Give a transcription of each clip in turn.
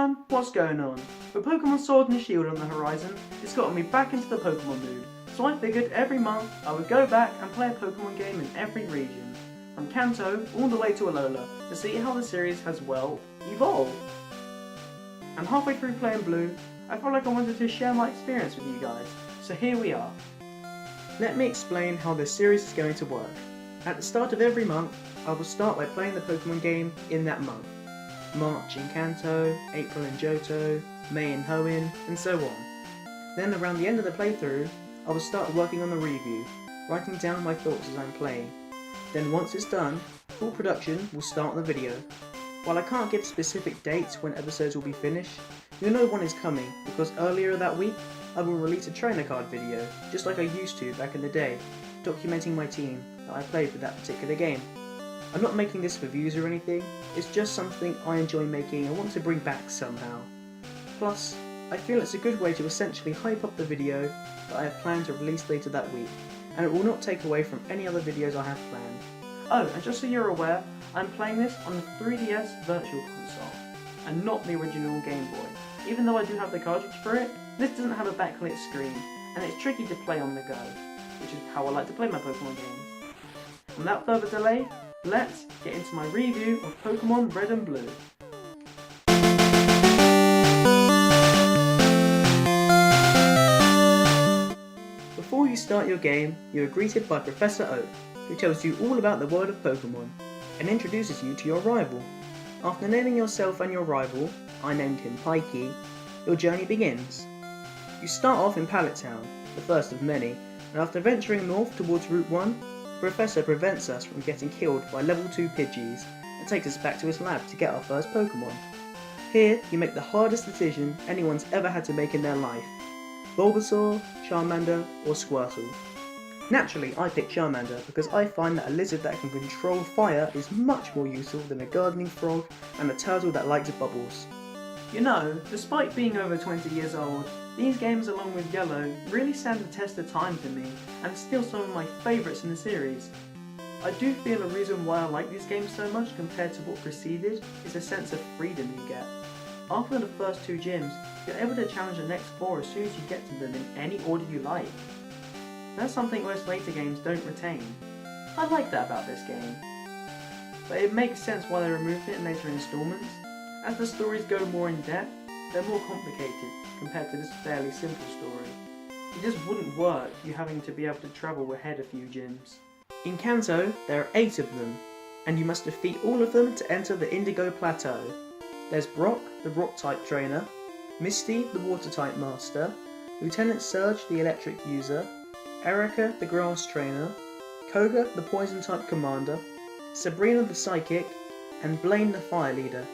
everyone, what's going on? With Pokemon Sword and Shield on the horizon, it's gotten me back into the Pokemon mood, so I figured every month I would go back and play a Pokemon game in every region, from Kanto all the way to Alola, to see how the series has, well, evolved. And halfway through playing Blue, I felt like I wanted to share my experience with you guys, so here we are. Let me explain how this series is going to work. At the start of every month, I will start by playing the Pokemon game in that month. March in Kanto, April in Johto, May in Hoenn, and so on. Then around the end of the playthrough, I will start working on the review, writing down my thoughts as I'm playing. Then once it's done, full production will start on the video. While I can't give specific dates when episodes will be finished, you'll know one is coming because earlier that week, I will release a trainer card video, just like I used to back in the day, documenting my team that I played with that particular game. I'm not making this for views or anything, it's just something I enjoy making and want to bring back somehow. Plus, I feel it's a good way to essentially hype up the video that I have planned to release later that week, and it will not take away from any other videos I have planned. Oh, and just so you're aware, I'm playing this on the 3DS Virtual Console, and not the original Game Boy. Even though I do have the cartridge for it, this doesn't have a backlit screen, and it's tricky to play on the go, which is how I like to play my Pokemon games. Without further delay, let's get into my review of Pokemon Red and Blue. Before you start your game, you are greeted by Professor Oak, who tells you all about the world of Pokemon, and introduces you to your rival. After naming yourself and your rival, I named him Pikey, your journey begins. You start off in Pallet Town, the first of many, and after venturing north towards Route 1, the Professor prevents us from getting killed by level 2 Pidgeys and takes us back to his lab to get our first Pokemon. Here, you make the hardest decision anyone's ever had to make in their life: Bulbasaur, Charmander, or Squirtle. Naturally, I picked Charmander because I find that a lizard that can control fire is much more useful than a gardening frog and a turtle that likes bubbles. You know, despite being over 20 years old, these games along with Yellow really stand the test of time to me and still some of my favourites in the series. I do feel a reason why I like these games so much compared to what preceded is the sense of freedom you get. After the first 2 gyms, you're able to challenge the next 4 as soon as you get to them in any order you like. That's something most later games don't retain. I like that about this game. But it makes sense why they removed it in later installments. As the stories go more in depth, they're more complicated compared to this fairly simple story. It just wouldn't work you having to be able to travel ahead a few gyms. In Kanto, there are 8 of them, and you must defeat all of them to enter the Indigo Plateau. There's Brock, the Rock-type trainer, Misty, the Water-type master, Lieutenant Surge, the Electric user, Erica, the Grass trainer, Koga, the Poison-type commander, Sabrina, the Psychic, and Blaine, the Fire leader,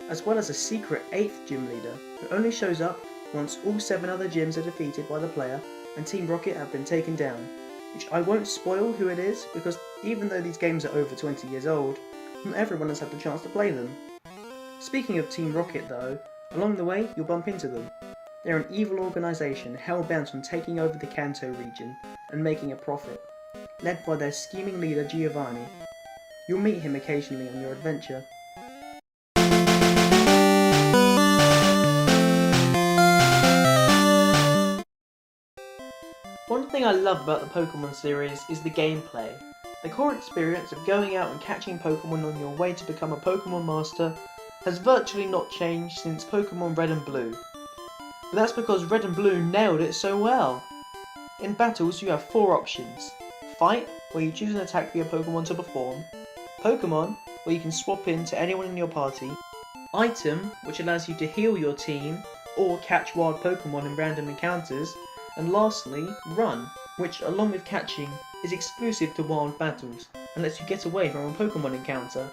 as well as a secret 8th gym leader, who only shows up once all 7 other gyms are defeated by the player and Team Rocket have been taken down, which I won't spoil who it is because even though these games are over 20 years old, not everyone has had the chance to play them. Speaking of Team Rocket though, along the way you'll bump into them. They're an evil organisation hell-bent on taking over the Kanto region and making a profit, led by their scheming leader Giovanni. You'll meet him occasionally on your adventure. One thing I love about the Pokemon series is the gameplay. The core experience of going out and catching Pokemon on your way to become a Pokemon Master has virtually not changed since Pokemon Red and Blue. But that's because Red and Blue nailed it so well. In battles you have 4 options: Fight, where you choose an attack for your Pokemon to perform; Pokemon, where you can swap in to anyone in your party; Item, which allows you to heal your team or catch wild Pokemon in random encounters; and lastly, Run, which along with catching is exclusive to wild battles and lets you get away from a Pokemon encounter.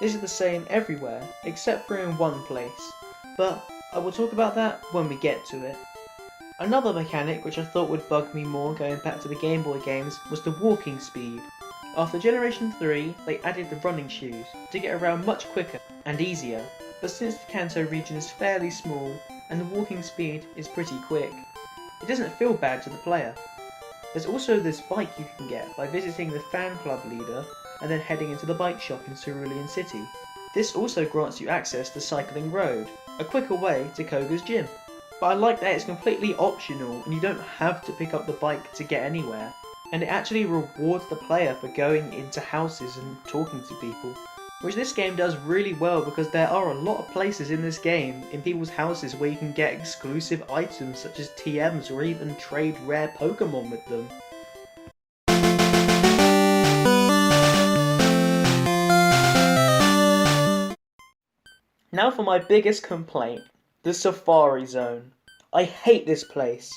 This is the same everywhere except for in one place, but I will talk about that when we get to it. Another mechanic which I thought would bug me more going back to the Game Boy games was the walking speed. After Generation 3 they added the running shoes to get around much quicker and easier, but since the Kanto region is fairly small and the walking speed is pretty quick, it doesn't feel bad to the player. There's also this bike you can get by visiting the fan club leader and then heading into the bike shop in Cerulean City. This also grants you access to Cycling Road, a quicker way to Koga's gym. But I like that it's completely optional and you don't have to pick up the bike to get anywhere. And it actually rewards the player for going into houses and talking to people. Which this game does really well because there are a lot of places in this game, in people's houses, where you can get exclusive items such as TMs or even trade rare Pokémon with them. Now for my biggest complaint, the Safari Zone. I hate this place.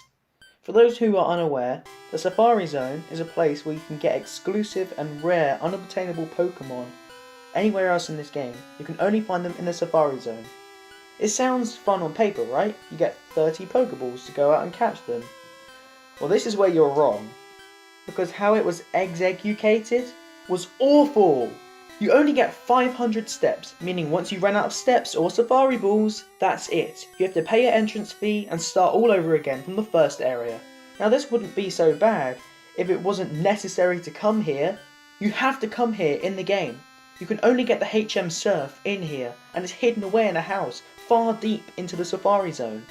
For those who are unaware, the Safari Zone is a place where you can get exclusive and rare unobtainable Pokémon anywhere else in this game. You can only find them in the Safari Zone. It sounds fun on paper, right? You get 30 Pokeballs to go out and catch them. Well, this is where you're wrong. Because how it was executed was awful! You only get 500 steps, meaning once you run out of steps or Safari Balls, that's it. You have to pay your entrance fee and start all over again from the first area. Now this wouldn't be so bad if it wasn't necessary to come here. You have to come here in the game. You can only get the HM Surf in here, and it's hidden away in a house, far deep into the Safari Zone.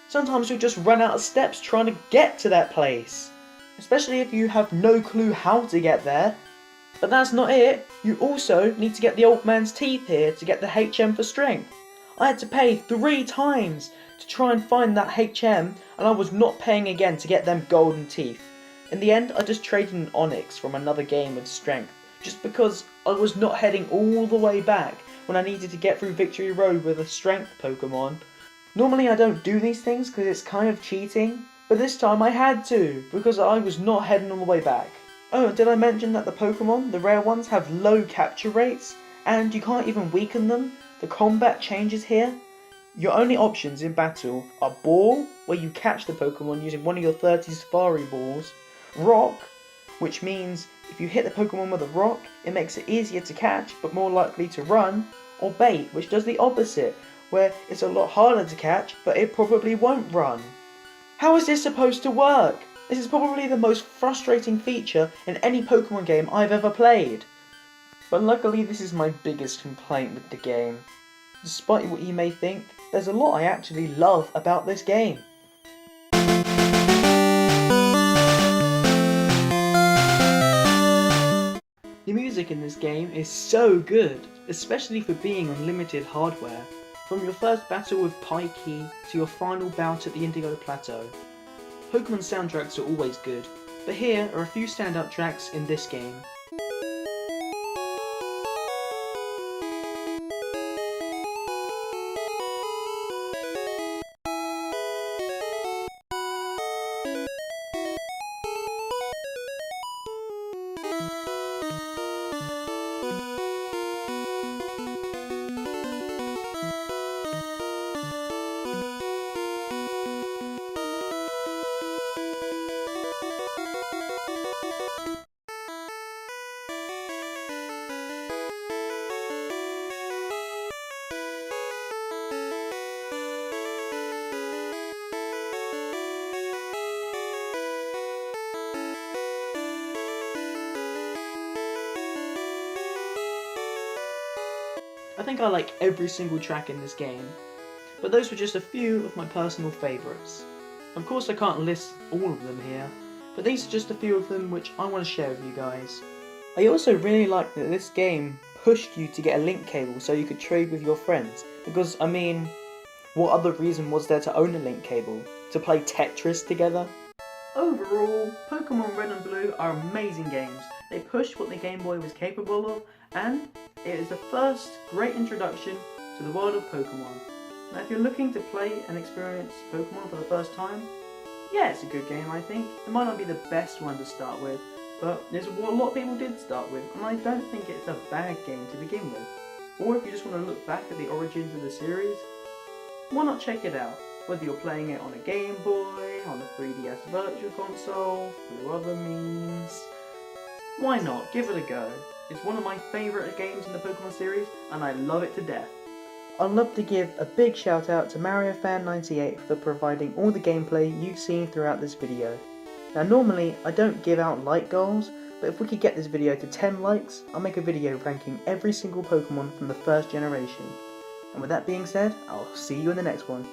Sometimes you'll just run out of steps trying to get to that place, especially if you have no clue how to get there. But that's not it, you also need to get the old man's teeth here to get the HM for strength. I had to pay 3 times to try and find that HM, and I was not paying again to get them golden teeth. In the end, I just traded an Onyx from another game with strength, just because I was not heading all the way back when I needed to get through Victory Road with a strength Pokemon. Normally I don't do these things because it's kind of cheating, but this time I had to, because I was not heading all the way back. Oh, did I mention that the Pokemon, the rare ones, have low capture rates, and you can't even weaken them? The combat changes here. Your only options in battle are Ball, where you catch the Pokemon using one of your 30 Safari Balls, Rock, which means if you hit the Pokemon with a rock, it makes it easier to catch but more likely to run, or Bait, which does the opposite, where it's a lot harder to catch but it probably won't run. How is this supposed to work? This is probably the most frustrating feature in any Pokemon game I've ever played. But luckily this is my biggest complaint with the game. Despite what you may think, there's a lot I actually love about this game. The music in this game is so good, especially for being on limited hardware. From your first battle with Pikey to your final bout at the Indigo Plateau. Pokemon soundtracks are always good, but here are a few standout tracks in this game. I think I like every single track in this game, but those were just a few of my personal favourites. Of course I can't list all of them here, but these are just a few of them which I want to share with you guys. I also really like that this game pushed you to get a link cable so you could trade with your friends, because I mean, what other reason was there to own a link cable? To play Tetris together? Overall, Pokémon Red and Blue are amazing games. They pushed what the Game Boy was capable of, and it is the first great introduction to the world of Pokémon. Now if you're looking to play and experience Pokémon for the first time, yeah, it's a good game I think. It might not be the best one to start with, but there's what a lot of people did start with, and I don't think it's a bad game to begin with. Or if you just want to look back at the origins of the series, why not check it out? Whether you're playing it on a Game Boy, on a 3DS Virtual Console, through other means, why not? Give it a go. It's one of my favourite games in the Pokemon series, and I love it to death. I'd love to give a big shout out to MarioFan98 for providing all the gameplay you've seen throughout this video. Now normally I don't give out like goals, but if we could get this video to 10 likes, I'll make a video ranking every single Pokemon from the first generation. And with that being said, I'll see you in the next one.